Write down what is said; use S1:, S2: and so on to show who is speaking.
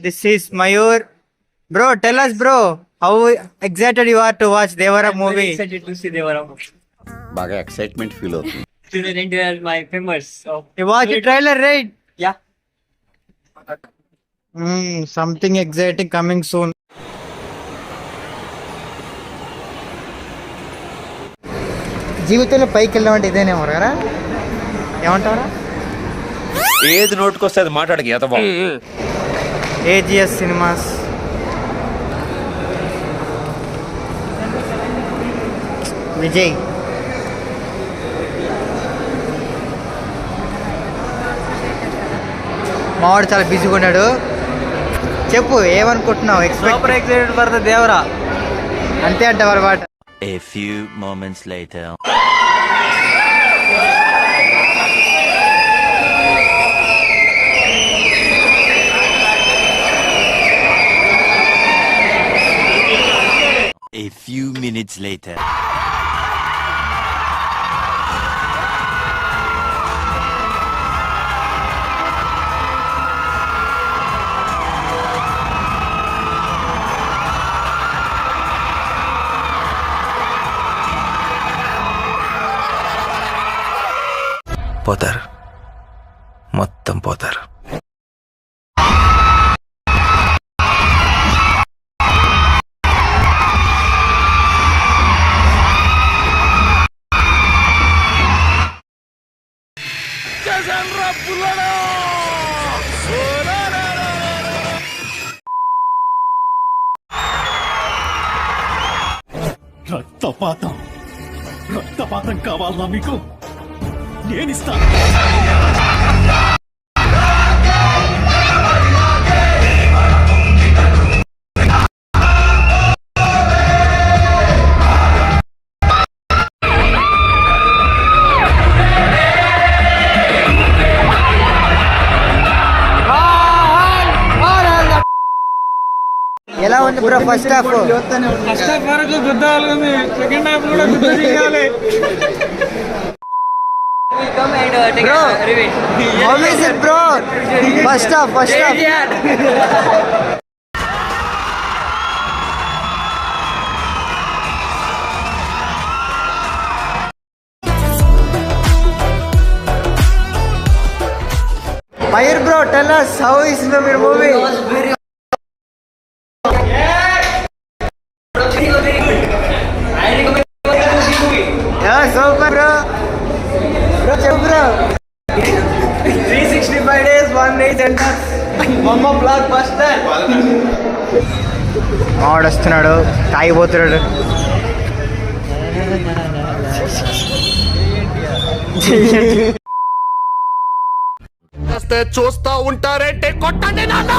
S1: This is Mayur. Bro, tell us, bro, how excited you are to watch Devara
S2: I'm
S1: movie?
S2: very excited to see Devara movie.
S3: బాగా excitement feel అవుతుంది.
S2: Student are my famous. So
S1: You watch the trailer, right?
S2: yeah.
S1: Something exciting coming soon. జీవితంలో పైకి వెళ్ళామంటే ఇదేనేమో కదా, ఏమంటారా?
S4: ఏది నోటుకొస్తే అది మాట్లాడక ఎతబా.
S1: AGs cinemas. విజయ్ మావాడు చాలా బిజీగా ఉన్నాడు. చెప్పు ఏమనుకుంటున్నావు?
S5: Super excited for the Devara.
S1: అంతే అంటావు అన్నమాట.
S6: A few moments later. A few minutes later.
S7: పోతారు, మొత్తం పోతారు.
S8: రక్తపాతం కావాలన్నా మీకు నేనిస్తాను.
S1: ఎలా ఉంది bro first half?
S5: First half వరకు గుద్దాలి, సెకండ్ హాఫ్ కూడా గుద్ద చేయాలి.
S2: We come and take
S1: Bro,
S2: a revenge.
S1: how is it bro? First half. Mayur bro, tell us how is the movie? Yeah, super bro. Bro.
S5: 365 days, 1 night enters. Mama blockbuster.
S1: మావాడు వస్తున్నాడు, తాగిపోతున్నాడు.
S4: చూస్తా ఉంటారంటే కొట్టండి నాన్న.